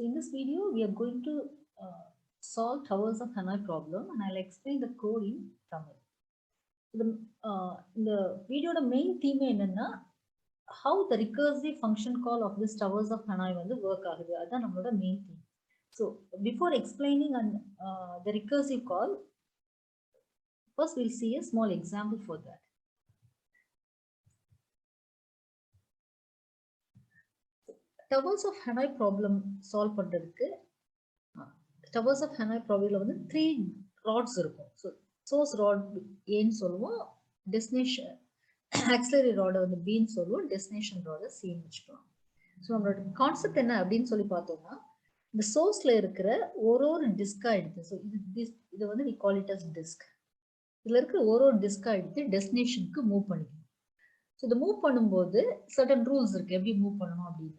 So in this video, we are going to solve towers of Hanoi problem, and I'll explain the code in Tamil. In the video, the main theme is how the recursive function call of this towers of Hanoi will work. That's the main theme. So before explaining the recursive call, first we'll see a small example for that. Towers of Hanoi problem solve பண்றதுக்கு towers of Hanoi problem வந்து 3 rods இருக்கும். So source rod A ன்னு சொல்லுவோம், destination auxiliary rod வந்து B ன்னு சொல்லுவோம், destination rod C ன்னு வெச்சுக்கலாம். So நம்மளோட கான்செப்ட் என்ன அப்படினு சொல்லி பார்த்தோம்னா, இந்த சோர்ஸ்ல இருக்கிற ஒரு டிஸ்கா எடுத்து, so இது வந்து we call it as disk. இதுல இருக்கிற ஒரு டிஸ்கா எடுத்து டெஸ்டினேஷனுக்கு மூவ் பண்ணிக்கணும். So இத மூவ் பண்ணும்போது certain rules இருக்கு, எப்படி மூவ் பண்ணணும் அப்படின்னு.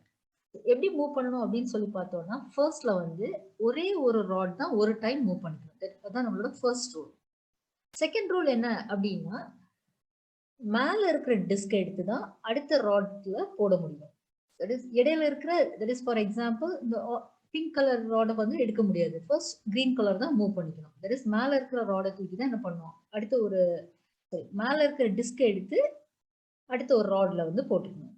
எப்படி மூவ் பண்ணணும் அப்படின்னு சொல்லி பார்த்தோம்னா, ஃபர்ஸ்ட்ல வந்து ஒரே ஒரு ராட் தான் ஒரு டைம் மூவ் பண்ணிக்கணும். அதான் நம்மளோட ஃபர்ஸ்ட் ரூல். செகண்ட் ரூல் என்ன அப்படின்னா, மேல இருக்கிற டிஸ்க் எடுத்து தான் அடுத்த ராட்ல போட முடியும். தட் இஸ் இடையில இருக்கிற, தட் இஸ் ஃபார் எக்ஸாம்பிள் இந்த பிங்க் கலர் ராடை வந்து எடுக்க முடியாது. ஃபர்ஸ்ட் கிரீன் கலர் தான் மூவ் பண்ணிக்கணும். தட் இஸ் மேல இருக்கிற ராடை தூக்கி தான் என்ன பண்ணுவோம், அடுத்த ஒரு மேல இருக்கிற டிஸ்க் எடுத்து அடுத்த ஒரு ராட்ல வந்து போட்டுக்கணும்.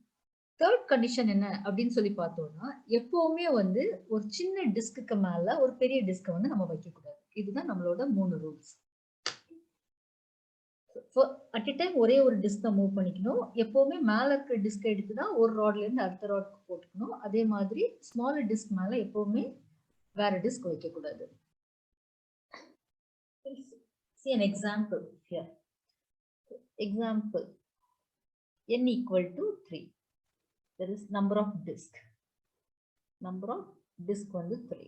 தேர்ட் கண்டிஷன் என்ன அப்படின்னு சொல்லி பார்த்தோம்னா, எப்பவுமே வந்து ஒரு சின்ன டிஸ்க்கு மேல ஒரு பெரிய டிஸ்கை வந்து நம்ம வைக்கக்கூடாது. இதுதான் நம்மளோட 3 ரூல்ஸ். அட் எ டைம் ஒரே ஒரு டிஸ்கை மூவ் பண்ணிக்கணும். எப்பவுமே மேல இருக்கிற டிஸ்கை எடுத்து தான் ஒரு ராட்ல இருந்து அடுத்த ராட்க்கு போட்டுக்கணும். அதே மாதிரி ஸ்மாலர் டிஸ்க் மேல எப்பவுமே வேற டிஸ்க் வைக்கக்கூடாது. See an example here. Example n equal to 3. There is number of disk. Number of disk வந்து 3.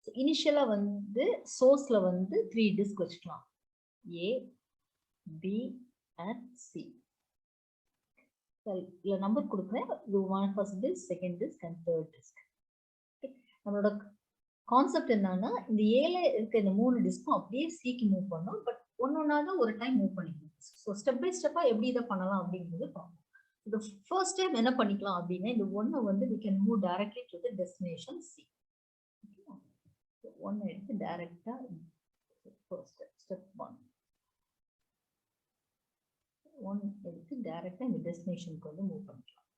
So initially வந்து sourceல வந்து 3 disk வச்சுக்கலாம். A, B and C. சரி, இல்ல நம்பர் கொடுக்குறேன். இது first disk, second disk and third disk. நம்மளோட concept என்னன்னா, இந்த ஏல இருக்க இந்த 3 டிஸ்க்கும் அப்படியே சிக்கு மூவ் பண்ணோம். பட் ஒன்னொன்னா தான் ஒரு டைம் மூவ் பண்ணிக்கணும். ஸோ ஸ்டெப் பை ஸ்டெப்பா எப்படி இதை பண்ணலாம் அப்படிங்கிறது பார்ப்போம். The first time என்ன பண்ணிக்கலாம் அப்படின்னா, இந்த 1 வந்து we can move directly to the destination C. 1 எடுத்து டைரக்டா first step 1 எடுத்து டைரக்டா இந்த டெஸ்டினேஷனுக்கு வந்து மூவ் பண்ணிக்கலாம்.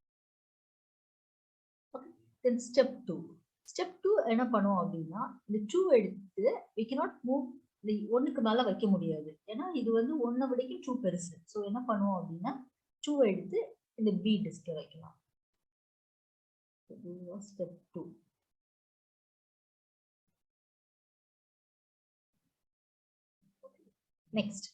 ஓகே, then step 2 என்ன பண்ணுவோம் அப்படின்னா, இந்த 2 எடுத்து we cannot move இந்த 1க்கு மேல வைக்க முடியாது. ஏன்னா இது வந்து 1 விடக்கு 2 பெருசு. சோ என்ன பண்ணுவோம் அப்படின்னா, 2 எடுத்து இந்த B டிஸ்க் வைக்கலாம். This was step 2. Next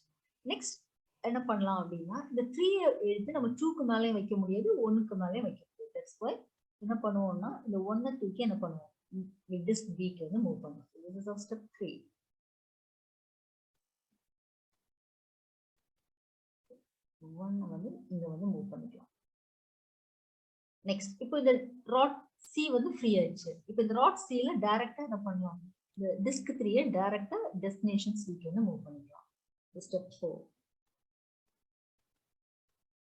என்ன பண்ணலாம் அப்படின்னா, இந்த 3 எடுத்து நம்ம 2க்கு மேலே வைக்க முடியாது, 1க்கு மேலே வைக்க முடியாது. That's why என்ன பண்ணுவோம்னா, இந்த 1 தூக்கி என்ன பண்ணுவோம், டிஸ்க் Bக்கு வந்து மூவ் பண்ணுவோம். This is our step 3. 1 வந்து இங்க வந்து மூவ் பண்ணிக்கலாம். நெக்ஸ்ட், இப்போ இந்த ராட் C வந்து ஃப்ரீ ஆயிடுச்சு. இப்போ இந்த ராட் C ல டைரக்டா என்ன பண்ணலாம், இந்த டிஸ்க் 3 டைரக்டா டெஸ்டினேஷன் C க்கு வந்து மூவ் பண்ணிக்கலாம். Step 4.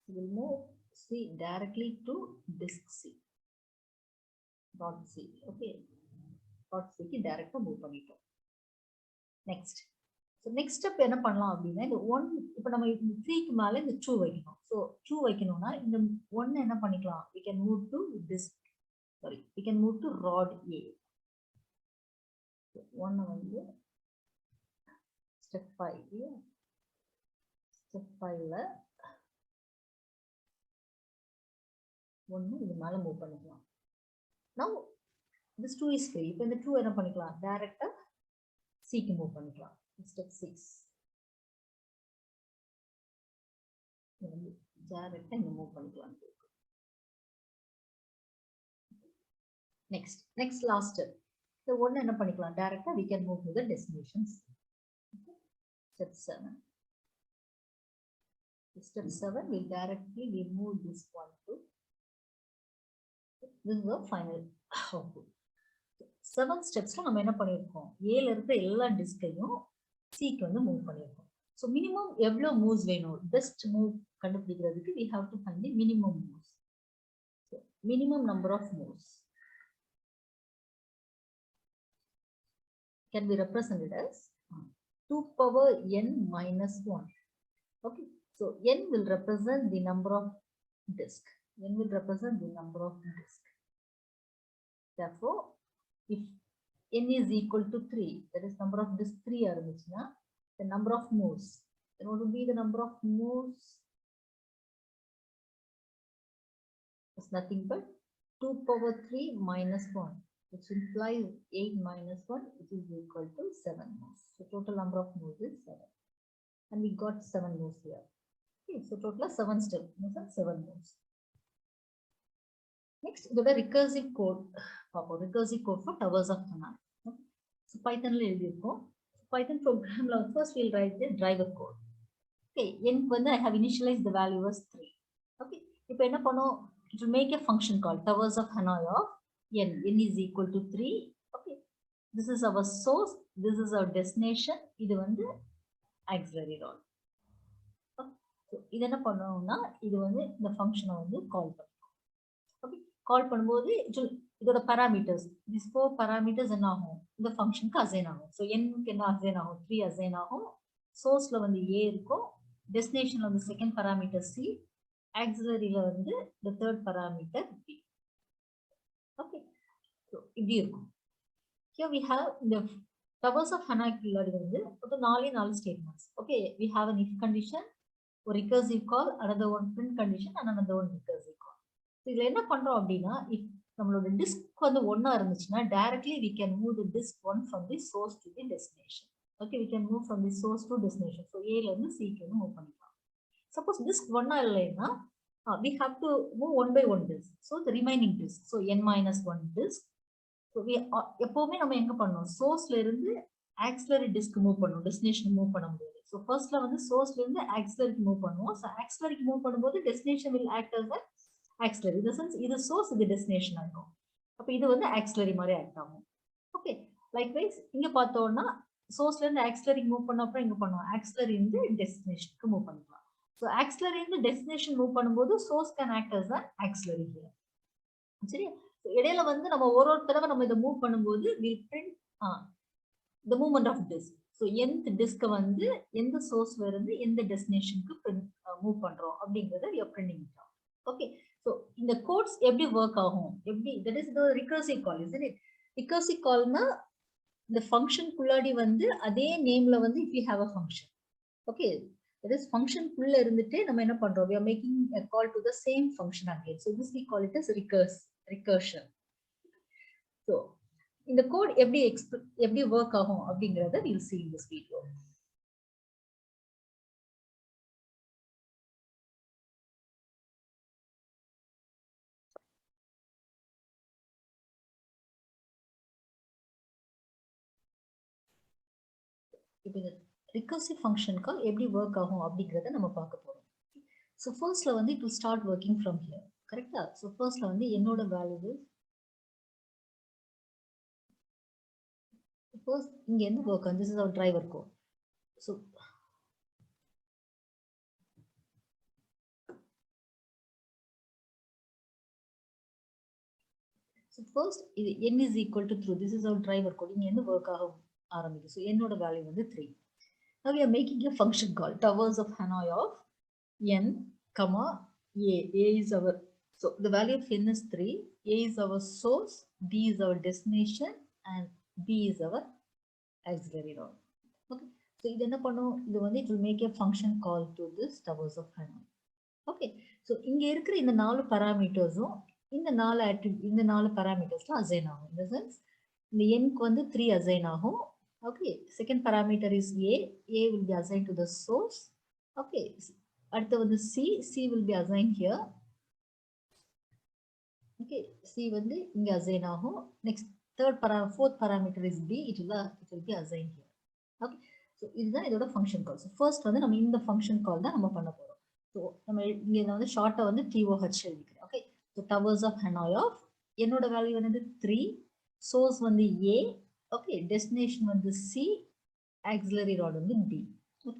We will move C directly to disk C. Dot C. Okay. Dot C க்கு டைரக்டா மூவ் பண்ணிட்டோம். நெக்ஸ்ட், ஸோ நெக்ஸ்ட் ஸ்டெப் என்ன பண்ணலாம் அப்படின்னா, இந்த 1 இப்போ நம்ம இந்த 3க்கு மேலே இந்த 2 வைக்கணும். ஸோ 2 வைக்கணும்னா இந்த 1 என்ன பண்ணிக்கலாம், we can move to disk, we can move to rod A. 1 வந்து step 5. Step 5ல 1 இது மேலே மூவ் பண்ணிக்கலாம். Now this 2 is free. இப்போ இந்த 2 என்ன பண்ணிக்கலாம், டைரக்டா C க்கு மூவ் பண்ணிக்கலாம். Step 6. டைரக்டா இங்க மூவ் பண்ணிக்கலாம். Next last step. இந்த 1 என்ன பண்ணிக்கலாம், டைரக்டா we can move to the destination C. Step 7. Step 7 will directly remove this one to, this is the final output. 7 ஸ்டெப்ஸ்ல நம்ம என்ன பண்ணிருக்கோம், A ல இருக்கிற எல்லா டிஸ்கையும் C க்கு வந்து மூவ் பண்ணிருக்கோம். சோ மினிமம் எவ்வளவு மூவ்ஸ் வேணும், பெஸ்ட் மூவ் கண்டுபிடிக்கிறதுக்கு we have to find the minimum moves. So minimum number of moves. can be represented as 2 power n minus 1. Okay, so n will represent the number of disk. N will represent the number of disk. Therefore, if n is equal to 3, that is number of disk 3 arithmetic, the number of moves. Then what will be the number of moves? It's nothing but 2 power 3 minus 1, which implies 8 minus 1, which is equal to 7 moves. So total number of moves is 7. And we got 7 moves here. Okay, so total 7 steps, 7 moves. Next, the recursive code. Recursive code for towers of Hanoi. Okay. So Python Python program, first we'll write the driver code. Okay, when I have initialized the value as 3. Okay, if I it will make a function called towers of Hanoi of n. N is equal to 3. Okay, this is our source, this is our destination, இது வந்து auxiliary rod. Okay, so இது என்ன பண்ணுவோம்னா இது வந்து இந்த ஃபங்க்ஷனை வந்து கால் பண்ணுவோம். ஓகே, கால் பண்ணும்போது இதோட parameters, these 4 parameters என்ன ஆகும், இந்த ஃபங்க்ஷனுக்கு அசைன் ஆகும். ஸோ n-க்கு என்ன அசைன் ஆகும், 3 அசைன் ஆகும். சோர்ஸ்ல வந்து a இருக்கும், டெஸ்டினேஷன்ல வந்து செகண்ட் parameter c, auxiliaryல வந்து the third parameter b. Okay, so இப்படி இருக்கும். Here we have the towers of Hanoi வந்து ஒரு 4 statements. Okay, we have an if condition, ஒரு recursive call, another one print condition, and another one recursive call. So இதுல என்ன பண்றோம் அப்படின்னா, if நம்மளோட disk வந்து 1 இருந்துச்சுன்னா directly we can move the disk 1 from the source to the destination. Okay, we can move from the source to destination. So A ல இருந்து C க்கு வந்து மூவ் பண்ணிக்கலாம். Suppose disk 1 இல்லைன்னா we have to move 1 by 1 disk. So the remaining disk, so n minus 1 disk. So we எப்பவுமே நம்ம எங்க பண்ணோம், சோர்ஸ்ல இருந்து auxiliary disk மூவ் பண்ணுவோம், டெஸ்டினேஷன் மூவ் பண்ண முடியாது. So firstல வந்து சோர்ஸ்ல இருந்து auxiliary மூவ் பண்ணுவோம். So auxiliary மூவ் பண்ணும்போது destination will act as an auxiliary. In the sense இது சோர்ஸ், இது டெஸ்டினேஷன் ஆகும். அப்ப இது வந்து auxiliary மாதிரி ஆக்ட் ஆகும். ஓகே, லைக்வைஸ் இங்க பார்த்தோம்னா சோர்ஸ்ல இருந்து auxiliary மூவ் பண்ண அப்புறம் இங்க பண்ணுவோம், auxiliary இருந்து டெஸ்டினேஷனுக்கு மூவ் பண்ணிக்கலாம். So auxiliary இருந்து டெஸ்டினேஷன் மூவ் பண்ணும்போது source can act as an auxiliary here. சரி, இடையில வந்து நம்ம ஒரு தடவை நம்ம இதை மூவ் பண்ணும்போது we'll print the movement of disk. So nth disk வந்து எந்த சோர்ஸ்ல இருந்து எந்த டெஸ்டினேஷனுக்கு மூவ் பண்றோம் அப்படிங்கறத we are printing it out. Okay, so இந்த கோட்ஸ் எப்படி ஒர்க் ஆகும், எப்படி, that is the recursive call, isn't it? Recursive callனா இந்த ஃபங்க்ஷன் குள்ளாடி வந்து அதே நேம்ல வந்து if we have a function. Okay, that is function குள்ள இருந்துட்டு நம்ம என்ன பண்றோம், we are making a call to the same function again. So this we call it as recursion. So இந்த கோட் எப்படி ஒர்க் ஆகும் அப்படிங்கறத we'll see in this video. இப்போ இந்த recursive function call எப்படி ஒர்க் ஆகும் அப்படிங்கறத நம்ம பார்க்க போறோம். So firstல வந்து it will start working from here. கரெக்ட்டா? So firstல வந்து என்னோட வேல்யூ suppose இங்க இருந்து work on, this is our driver code. So first இது n is equal to 3, this is our driver code. இங்க இருந்து work ஆக ஆரம்பிக்கும். So என்னோட வேல்யூ வந்து 3. Now we are making a function called towers of Hanoi of n, comma a. A is our, so the value of n is 3, a is our source, b is our destination, and b is our auxiliary node. Okay, so இது என்ன பண்ணும், இது வந்து it will make a function call to this towers of Hanoi. Okay, so இங்க இருக்கிற இந்த 4 parametersம் இந்த 4 parametersல assign ஆகும். In the sense இந்த n க்கு வந்து 3 அசைன் ஆகும். Okay, second parameter is a will be assigned to the source. Okay, அடுத்து வந்து c will be assigned here. Okay, c வந்து இங்க அசைன் ஆகும். Next fourth parameter is b, it will be assigned here. Okay, so இதுதான் இதோட function call. So first வந்து நம்ம இந்த function call தான் நம்ம பண்ண போறோம். So நம்ம இங்க வந்து ஷார்ட்டா வந்து TOH எழுதிக்கிறேன். Okay, so towers of Hanoi of என்னோட வேல்யூ வந்து 3, source வந்து a, okay, destination வந்து c, auxiliary rod வந்து d. Okay,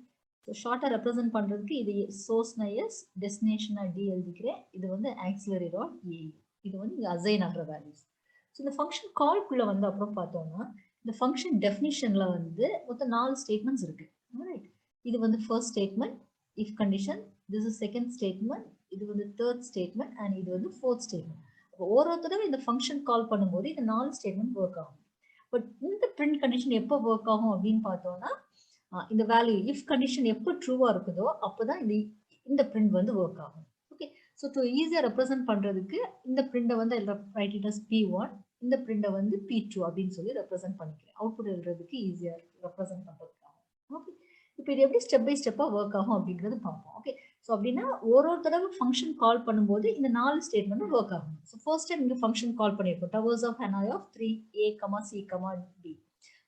so shorter represent பண்றதுக்கு இது source na s, destination na d எழுதிக்கிறேன். இது வந்து auxiliary rod a. இது வந்து இங்க assign ஆகுற values. So இந்த function call குள்ள வந்து அப்புறம் பார்த்தோம்னா இந்த ஃபங்க்ஷன் டெஃபினிஷன்ல வந்து மொத்தம் 4 ஸ்டேட்மெண்ட்ஸ் இருக்கு. ரைட், இது வந்து first statement if condition, this is second statement, இது வந்து தேர்ட் ஸ்டேட்மெண்ட் அண்ட் இது வந்து ஃபோர்த் ஸ்டேட்மெண்ட். ஒரு தடவை இந்த ஃபங்க்ஷன் கால் பண்ணும்போது இந்த 4 ஸ்டேட்மெண்ட் ஒர்க் ஆகும். பட் இந்த பிரிண்ட் கண்டிஷன் எப்போ ஒர்க் ஆகும் அப்படின்னு பார்த்தோம்னா இந்த வேல்யூ இஃப் கண்டிஷன் எப்போ ட்ரூவா இருக்குதோ அப்போதான் இந்த பிரிண்ட் வந்து ஒர்க் ஆகும். ஓகே, ஸோ டு ஈஸியாக ரெப்ரசென்ட் பண்றதுக்கு இந்த பிரிண்டை வந்து ரைட் இட் அஸ் P1, இந்த பிரிண்டை வந்து P2 அப்படின்னு சொல்லி ரெப்ரசென்ட் பண்ணிக்கிறேன். அவுட்புட் எழுதுறதுக்கு ஈஸியாக ரெப்ரசென்ட் பண்றதுக்காக. ஓகே, இப்போ இது எப்படி ஸ்டெப் பை ஸ்டெப்பா ஒர்க் ஆகும் அப்படிங்கிறது பார்ப்போம். ஓகே, ஸோ அப்படின்னா ஒரு தடவை ஃபங்க்ஷன் கால் பண்ணும்போது இந்த 4 ஸ்டேட்மெண்ட் ஒர்க் ஆகும். ஸோ ஃபர்ஸ்ட் டைம் இங்கே ஃபங்க்ஷன் கால் பண்ணியிருக்கோம் towers of Hanoi of 3A, C, D.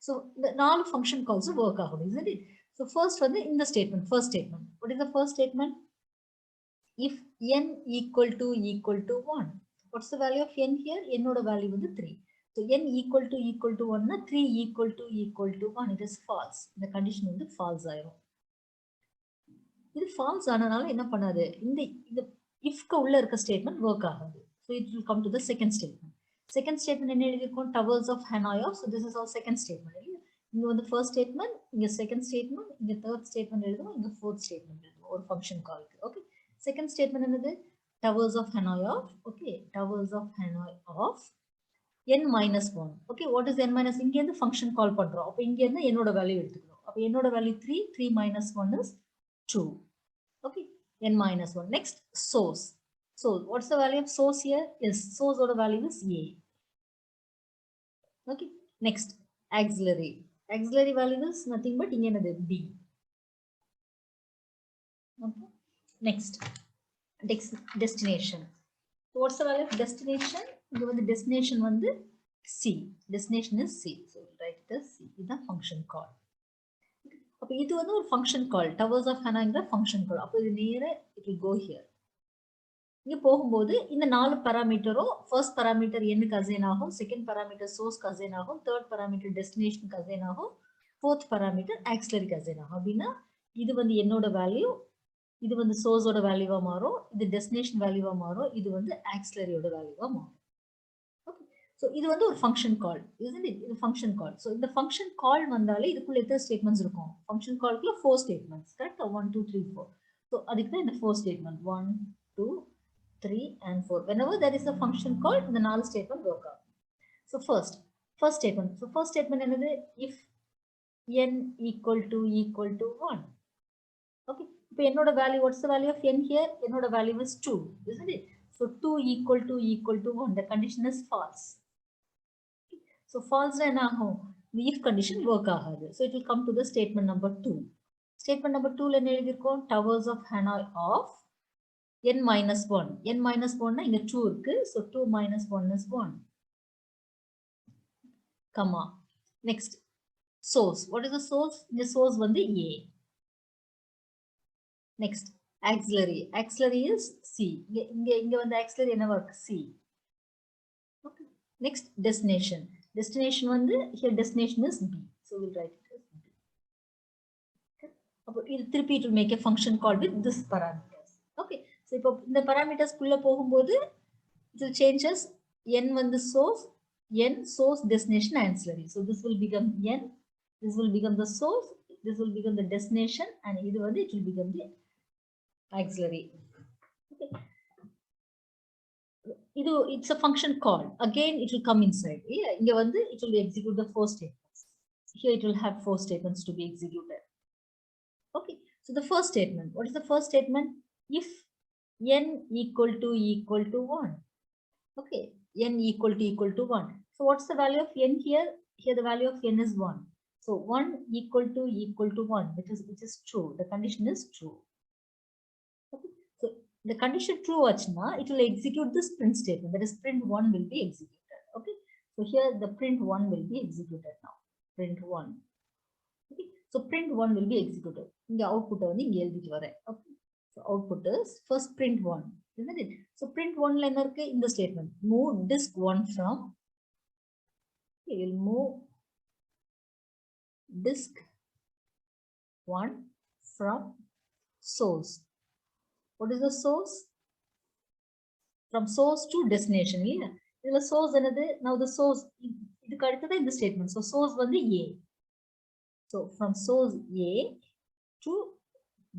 So இந்த 4 ஃபங்க்ஷன் கால்ஸும் ஒர்க் ஆகும். isn't it? ஸோ ஃபர்ஸ்ட் வந்து இந்த statement, first statement. What is the first statement? If n equal to 1, what's the value of n here? N oda value வந்து 3. So n equal to 1 na 3 equal to 1, it is false. இந்த condition வந்து false ஆயிரும். இது false ஆனனால என்ன பண்ணாது, இந்த if க்கு உள்ள இருக்க statement work ஆகாது. So it will come to the second statement. Second statement என்ன எழுதிருக்கோம்? Towers of Hanoi. So this is our second statement. இங்க வந்து first statement, இங்க second statement, இங்க third statement எழுதுவோம், இங்க fourth statement எழுதுவோம் ஒரு function call. Okay. Second statement என்னது? Towers of Hanoi of, okay, Towers of Hanoi of n minus 1. Okay, what is n minus? இங்க இருந்து function call பண்றோம். அப்ப இங்க இருந்து என்னோட வேல்யூ எடுத்துக்கிறோம். அப்ப என்னோட value 3, 3 minus 1 is 2. Okay, n minus 1. Next, source. So, what's the value of source here? Yes, source oda value is a. Okay, next, auxiliary. Auxiliary value is nothing but இங்க என்னது? b. Okay, next, destination. So what's the value of destination? இங்க வந்து destination வந்து c. Destination is c. So write it as c. இது function call. அப்ப இது வந்து ஒரு function call. Towers of Hanoi function call. அப்ப இது நேரா it will go here. இங்க போகும்போது இந்த 4 பாராமீட்டரும் ஃபர்ஸ்ட் பாராமீட்டர் n க்கு அசைன் ஆகும், செகண்ட் பாராமீட்டர் சோர்ஸ்க்கு அசைன் ஆகும், தேர்ட் பாராமீட்டர் டெஸ்டினேஷனுக்கு அசைன் ஆகும், ஃபோர்த் பாராமீட்டர் ஆக்சிலரிக்கு அசைன் ஆகும். அப்படின்னா இது வந்து என்னோட வேல்யூ, இது வந்து சோர்ஸோட வேல்யூவா மாறும், இது டெஸ்டினேஷன் வேல்யூவா மாறும், இது வந்து ஆக்சிலரியோட வேல்யூவா மாறும். ஓகே, ஸோ இது வந்து ஒரு ஃபங்க்ஷன் கால். இதுன்னு இது ஃபங்க்ஷன் கால். ஸோ இந்த ஃபங்க்ஷன் கால் வந்தாலே இதுக்குள்ள எத்தனை ஸ்டேட்மெண்ட்ஸ் இருக்கும்? ஃபங்க்ஷன் கால்க்குள்ள 4 ஸ்டேட்மெண்ட்ஸ். கரெக்டா? 1, 2, 3, 4. ஸோ அதுக்கு தான் இந்த 4 statement 1, 2, 3 and 4. Whenever there is a function call, the 4 statement work out. So first statement. So first statement என்னது? If n equal to 1. Okay. இப்போ என்னோட value, what's the value of n here? என்னோட value is 2, isn't it? So 2 equal to 1. The condition is false. So false na என்ன ஆகும்? The if condition work ஆகாது. So it will come to the statement number 2. Statement number 2 ல என்ன எழுதிருக்கோம்? Towers of Hanoi of n minus 1. n minus 1 na inga 2 irukku. So 2 minus 1 is 1. Comma. Next, source. What is the source? The source vandu a. Next, auxiliary. Auxiliary is c. Inga vandu auxiliary enna work? C. Okay. Next, destination. Destination vandu here destination is b. So we'll write it as b. Okay. It will make a function call with this parameters. Okay. So இப்போ இந்த parameters குள்ள போகும்போது it will change as n வந்து source, n source destination ancillary. So this will become n, this will become the source, this will become the destination, and இது வந்து it will become the auxiliary. Okay. It's a function call. Again it will come inside. Yeah, இங்க வந்து it will execute the 4 statements. Here it will have 4 statements to be executed. Okay. So the first statement. What is the first statement? If n equal to 1. Okay, n equal to 1. So what's the value of n here? Here the value of n is 1. So 1 equal to 1, which is true. The condition is true. Okay. So the condition true achna, it will execute this print statement. That is print 1 will be executed. Okay. So here the print 1 will be executed now. Print 1. Okay. So print 1 will be executed. Inga output வந்து இங்க எழுதிட்டு வரேன். Okay. So output is first print 1, isn't it? So print 1 ல என்ன இருக்கு? இந்த statement. Move disk 1 from, we will move disk 1 from source. What is the source? From source to destination. Yeah. The source another. Now the source, இதுக்கு அடுத்தது இந்த statement. So source வந்து A. So from source A to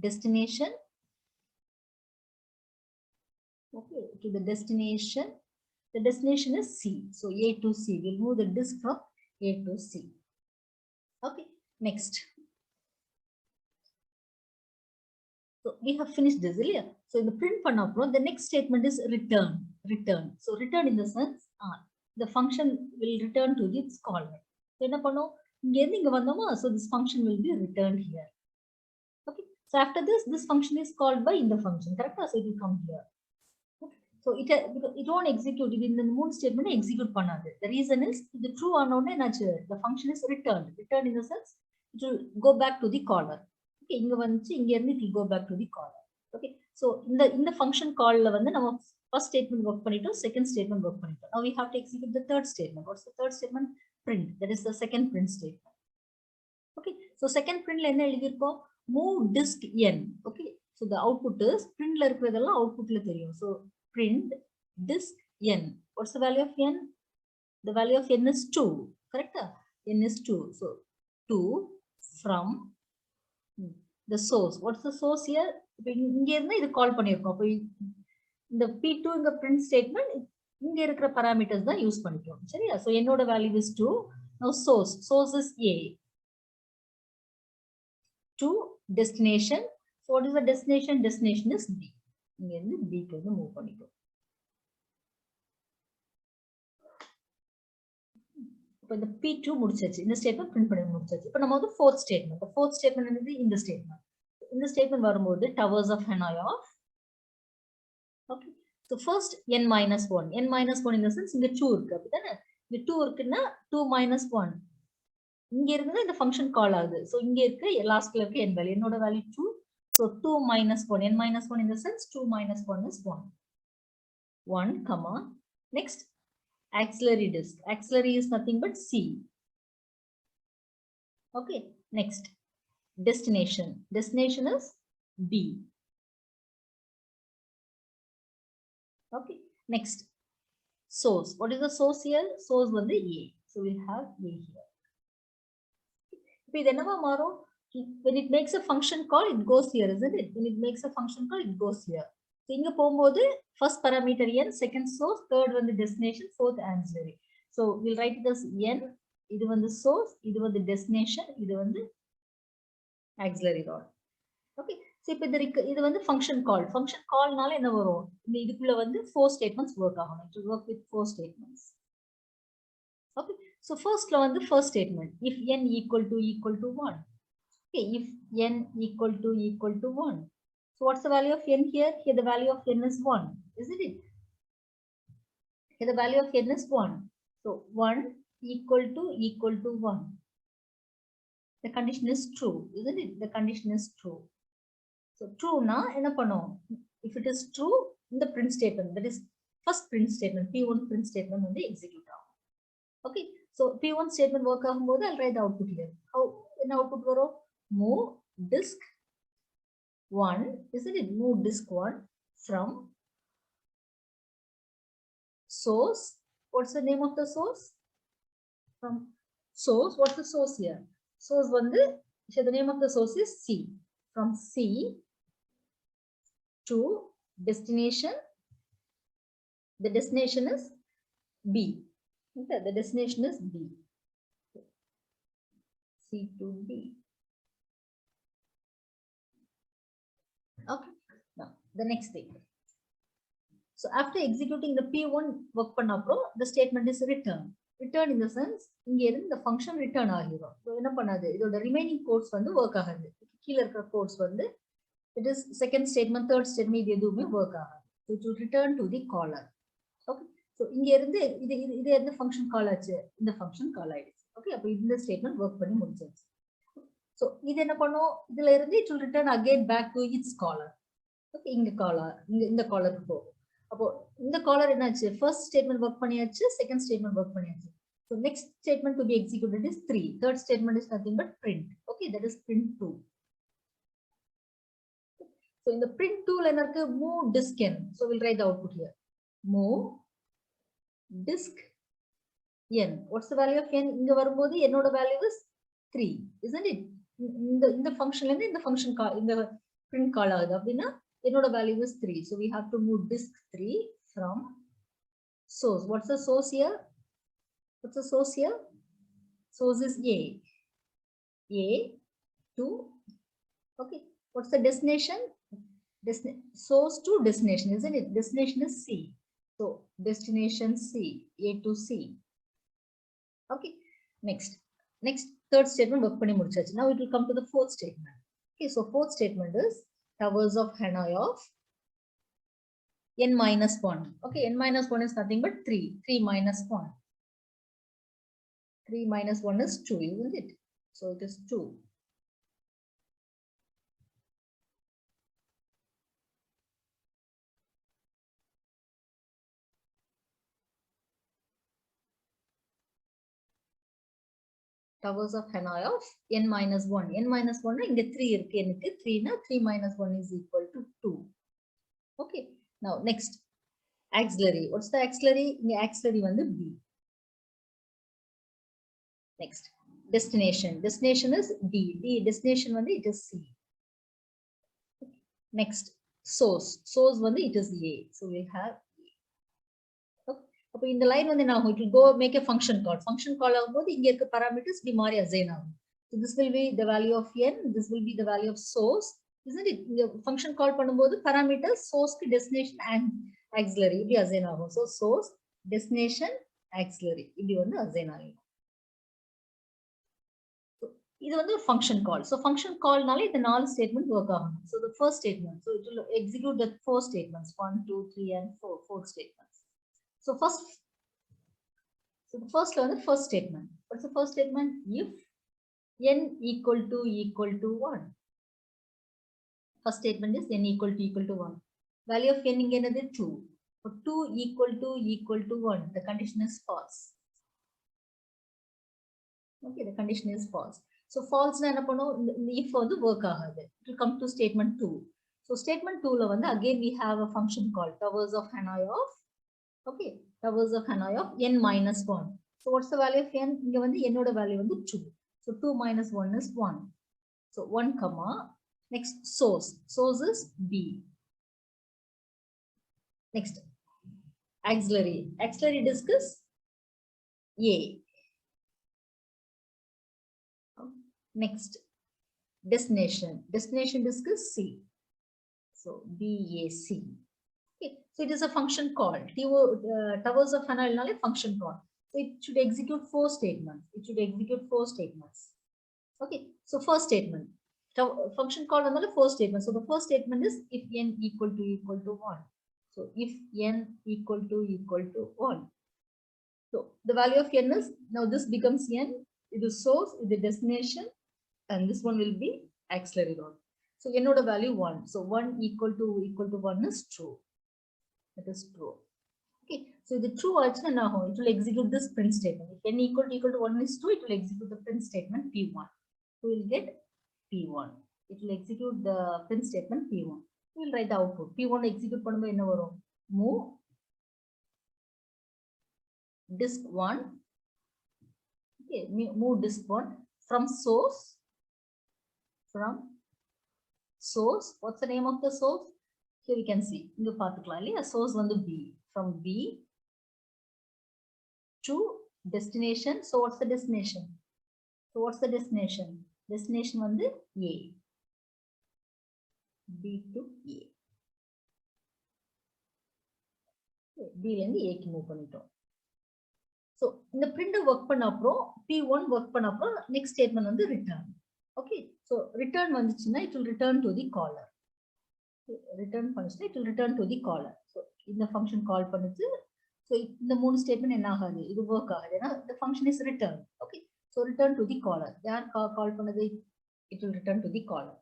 destination, okay, to the destination. The destination is C. So A to C. We'll move the disk from A to C. Okay, next. So we have finished this earlier. So in the print panapro, the next statement is return. Return. So return in the sense, the function will return to its caller. So so this function will be returned here. Okay. So after this function is called by in the function. Correct? So it will come here. Okay. So it won't execute it in the moon statement. Execute panadu. The reason is the true unknown nature. The function is returned. Returned in the sense it will go back to the caller. Okay, it will go back to the caller. Okay, so in the function call first statement work panito, second statement work panito. Now we have to execute the third statement. What's the third statement? Print. That is the second print statement. Okay, so second print la enna eludhirkom, move disk n. Okay, so the output is print la irukradella output la theriyum. So print disk n. What's the value of n? The value of n is 2. Correct? N is 2. So 2 from the source. What's the source here? இங்க இருந்து இது கால் பண்ணிருக்கோம். அப்ப இந்த P2 இந்த print statement இங்க இருக்கிற parameters தான் யூஸ் பண்ணிக்கிறோம். சரியா? So என்னோட value is 2. Now source is A. To destination. So what is the destination? Destination is B. இங்க இருந்து B க்கு வந்து மூவ் பண்ணிக்கிறோம். இப்போ இந்த P2 முடிச்சாச்சு. இந்த ஸ்டேட்மென்ட் பிரிண்ட் பண்ணி முடிச்சாச்சு. இப்போ நம்ம வந்து fourth statement. The fourth statement என்னது? இந்த ஸ்டேட்மென்ட். இந்த ஸ்டேட்மென்ட் வரும்போது towers of Hanoi off. Okay. So first n-1. n-1 in the sense இங்க 2 இருக்கு. அப்படிதானே? இங்க 2 இருக்குன்னா 2 minus 1. இங்க இருக்குன்னா இந்த ஃபங்க்ஷன் கால் ஆகுது. So இங்க இருக்கு லாஸ்ட்ல இருக்கு n வேல்யூ. என்னோட value 2. So 2 minus 1. n-1 in the sense 2 minus 1 is 1. 1, comma. Next. Auxiliary disk. Auxiliary is nothing but C. Okay. Next. Destination. Destination is B. Okay. Next. Source. What is the source here? Source was the A. So we'll have A here. When it makes a function call, it goes here, isn't it? When it makes a function call, it goes here. So inga pogumbodhu first parameter n, second source, third one the destination, fourth auxiliary. So we'll write it as n, idu vandu source, idu vandu destination, idu vandu auxiliary rod. Okay, so ipo idu vandu function call nala enna varum, idukulla vandu four statements work aganum. It will work with four statements. Okay, so first la vandu first statement, if n equal to 1. Okay, if n equal to 1. So what's the value of n here? Here the value of n is 1, isn't it? Here the value of n is 1. So 1 equal to 1. The condition is true, isn't it? The condition is true. So true na enna pannom? If it is true, in the print statement, that is first print statement, P1 print statement வந்து execute ஆகும். Okay, so P1 statement work ஆகும்போது I'll write the output here. How in output varo? Move disk 1, isn't it? Move disk 1 from source. What's the name of the source? From source. What's the source here? Source vandu, the name of the source is C. From C to destination. The destination is B. Okay, the destination is B. C to B. Okay, now the next thing. So after executing the P1 work panapro, the statement is return. Return in the sense, inge the function return ஆகிரும். So என்ன பண்ணாது? இதோட remaining codes வந்து work ஆகாது. கீழ இருக்கிற codes வந்து, it is second statement, third statement இது எதுவுமே work ஆகாது. So it will return to the caller. Okay, so இங்க இருந்து இது எந்த function call ஆச்சு? இந்த function call ஆயிடுச்சு. Okay, அப்ப இந்த statement work பண்ணி முடிஞ்சிருச்சு. So இது என்ன பண்ணும்? இதுல இருந்து it will return again back to its caller. Okay, இங்க caller, இந்த callerக்கு போகும். அப்போ இந்த caller என்னாச்சு? First statement work பண்ணியாச்சு, second statement work பண்ணியாச்சு. So next statement to be executed is 3. Third statement is nothing but print. Okay, that is print 2. So in the print 2 la enna irukku? Move disk n. So we'll write the output here. Move disk n. What's the value of n? இங்க வரும்போது என்னோட value is 3, isn't it? இந்த functionல இருந்து இந்த function இந்த print call ஆகுது அப்படின்னா என்னோட value is 3. So we have to move disk 3 from source. What's the source here? What's the source here? Source is A to, okay. What's the destination? Source to destination, isn't it? Destination is C. So destination C, A to C. Okay. Next third statement work பண்ணி முடிச்சாச்சு. Now it will come to the fourth statement. Okay, so fourth statement is towers of Hanoi of n minus 1. Okay, n minus 1 is nothing but 3. 3 minus 1. 3 minus 1 is 2, isn't it? So it is 2. Towers of Hanoi of n minus 1. n minus 1 இங்க 3 இருக்கு எனக்கு 3 னா 3 minus 1 is equal to 2. Okay. Now next auxiliary. What's the auxiliary? இங்க auxiliary வந்து B. Next destination. Destination is D. Destination வந்து it is C. Okay. Next source. Source வந்து it is A. So we have அப்ப இந்த line வந்து என்ன ஆகும்? It will go make a function call. Function call ஆகும்போது இங்க இருக்க parameters இப்படி மாறி assign ஆகும். So this will be the value of n. This will be the value of source. Isn't it? இந்த function call பண்ணும்போது parameters source க்கு destination and auxiliary இப்படி assign ஆகும். So source, destination, auxiliary இப்படி வந்து assign ஆகும். இது வந்து ஒரு function call. So function callனால இந்த நாலு statement work ஆகும். So the first statement. So it will execute the four statements. 1, 2, 3 and 4. Four statements. So the first one, the first statement. What's the first statement? If n equal to 1. First statement is n equal to 1. Value of n இங்க என்னது 2. For 2 equal to 1, the condition is false. Okay, the condition is false. So false na enna பண்ணும்? If வந்து work ஆகாது. It will come to statement 2. So statement 2 ல வந்து again we have a function called towers of Hanoi of, okay, towers of Hanoi of n minus 1. So what's the value of n? இங்க வந்து என்னோட value வந்து 2. So 2 minus 1 is 1. So 1 comma. Next source. Source is B. Next auxiliary. Auxiliary disk is A. Next destination. Destination disk is C. So BAC. Okay. So it is a function call. Towers of Hanoi is function call. So it should execute 4 statements. Okay. So first statement. Function call another 4 statements. So the first statement is if n equal to 1. So if n equal to 1. So the value of n is, now this becomes n. It is source, it is destination, and this one will be auxiliary rod. So n oda value 1. So 1 equal to 1 is true. That is true. Okay. So the true actually now it will execute this print statement. If n equal to 1 is true, it will execute the print statement P1. So we will get P1. It will execute the print statement P1. We will write the output. P1 execute பண்ணும்போது என்ன வரும்? Move disk 1. Okay, move disk 1 from source. What's the name of the source? Here we can see. இங்க பார்த்துக்கலாம் இல்லையா? Source வந்து B. From B to destination. So what's the destination? Destination வந்து A. B to A. B ல இருந்து A க்கு move பண்ணிட்டோம். So இந்த print work பண்ண அப்புறம் P1 work பண்ண அப்புறம் next statement வந்து return. Okay. So return வந்துச்சுன்னா it will return to the caller. Return பண்ணுச்சுன்னா it will return to the caller. So இந்த function call பண்ணுச்சு. So இந்த மூணு statement என்ன ஆகாது? இது work ஆகாது. ஏன்னா the function is return. Okay. So return to the caller. யார் call பண்ணது? It will return to the caller.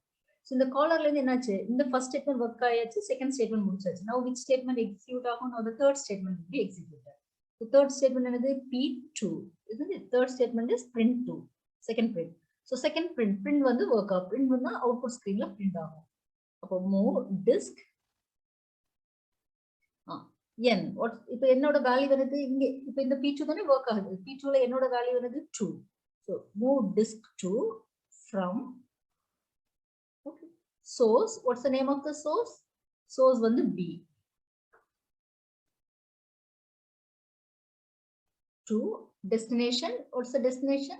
So இந்த callerல இருந்து என்னாச்சு? இந்த first statement work ஆயாச்சு, second statement முடிச்சாச்சு. Now which statement execute ஆகும்? Now the third statement will be executed. The third statement is P2. Isn't it? Third statement is print 2. Second print. So second print வந்து work out. Print வந்து output screen la print ஆகும். அப்போ move disk. n. What இப்போ என்னோட value வருது இங்க இப்போ இந்த p2 தானே வர்க் ஆகுது. p2ல என்னோட வேல்யூ வருது 2. So move disk 2 from okay, source. What's the name of the source? Source வந்து b to destination. What's the destination?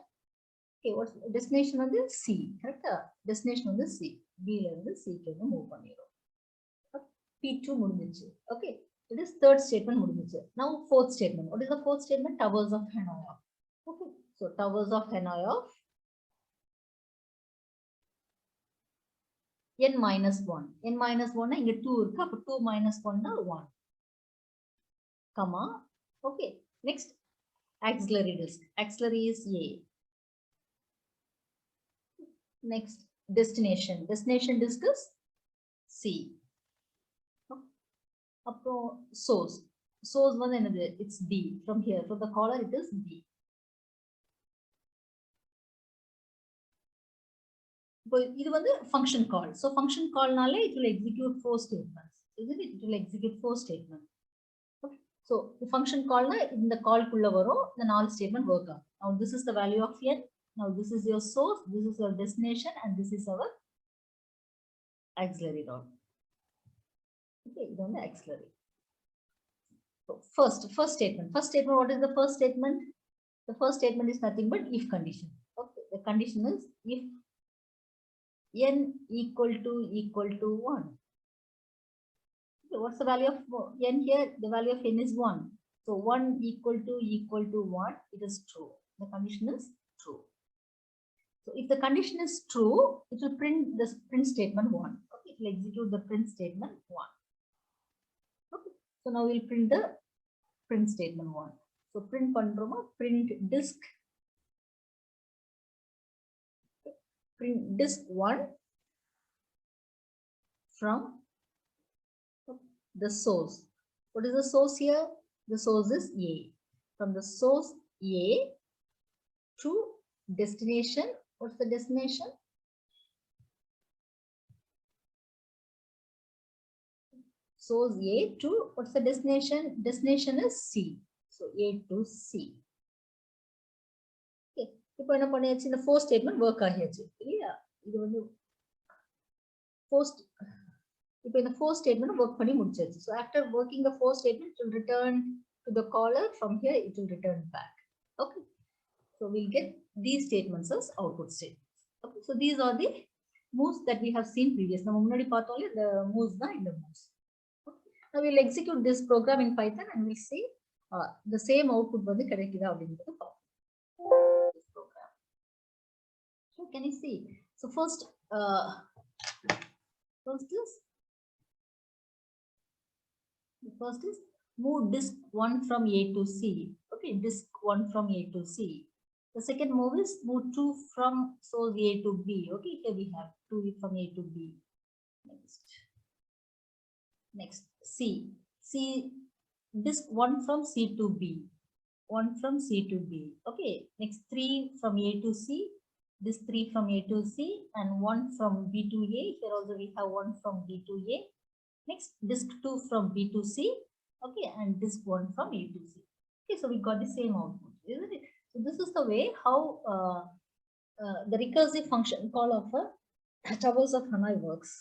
Okay, what's destination வந்து c. கரெக்ட்டா? destination வந்து c. b ல இருந்து c க்கு வந்து மூவ் பண்ணிரோம். p2 முடிஞ்சிச்சு. Okay. It is third statement முடிஞ்சிச்சு. Now fourth statement. What is the fourth statement? Towers of Hanoi. Okay. So towers of Hanoi of n minus 1. n minus 1 இங்க 2 இருக்கு. அப்ப 2 minus 1 1. Comma. Okay. Next auxiliary disk. Auxiliary is A. Next destination. Destination disk is C. அப்புறம் source. Source வந்து என்னது? It's D. From here, from the caller, it is D. இப்போ இது வந்து function call. So function callனாலே it will execute 4 statements. Isn't it? It will execute 4 statements. Okay. So the function callனா இந்த கால்க்குள்ள வரும். The 4 statement work ஆகும். Now this is the value of n. Now this is your source. This is your destination, and this is our auxiliary node. Okay, இது வந்து auxiliary. So first statement. First statement, what is the first statement? The first statement is nothing but if condition. Okay, the condition is if n equal to 1. Okay, what's the value of n here? The value of n is 1. So 1 equal to 1, it is true. The condition is true. So if the condition is true, it will print this print statement 1. Okay, it will execute the print statement 1. Okay, so now we'll print the print statement 1. So print பண்றோமா, print disk 1 from the source. What is the source here? The source is A. From the source A to destination. What's the destination? Source A to, what's the destination? Destination is C. So A to C. Okay. இப்போ என்ன பண்ணியாச்சு, இந்த 4 statement work ஆகியாச்சு இல்லையா? இது வந்து இப்போ இந்த 4 statement work பண்ணி முடிச்சாச்சு. So after working the 4 statement, it will return to the caller. From here, it will return back. Okay. So we'll get these statements as output statements. Okay. So these are the moves that we have seen previous. நம்ம முன்னாடி பார்த்தோம்ல, the moves தான் இந்த moves. Now we'll execute this program in Python and we'll see the same output வந்து கிடைக்குதா அப்படிங்கிறது பார்ப்போம். This program. So can you see? So first is move disk 1 from A to C. Okay, disk 1 from A to C. The second move is move 2 from source A to B. Okay, here we have 2 from A to B. Next C disk 1 from C to B. 1 from C to B. Okay, next 3 from A to C. This 3 from A to C and 1 from B to A. Here also we have 1 from B to A. Next disk 2 from B to C. Okay, and disk 1 from A to C. Okay, so we got the same output, isn't it? So this is the way how the recursive function call of a towers of Hanoi works.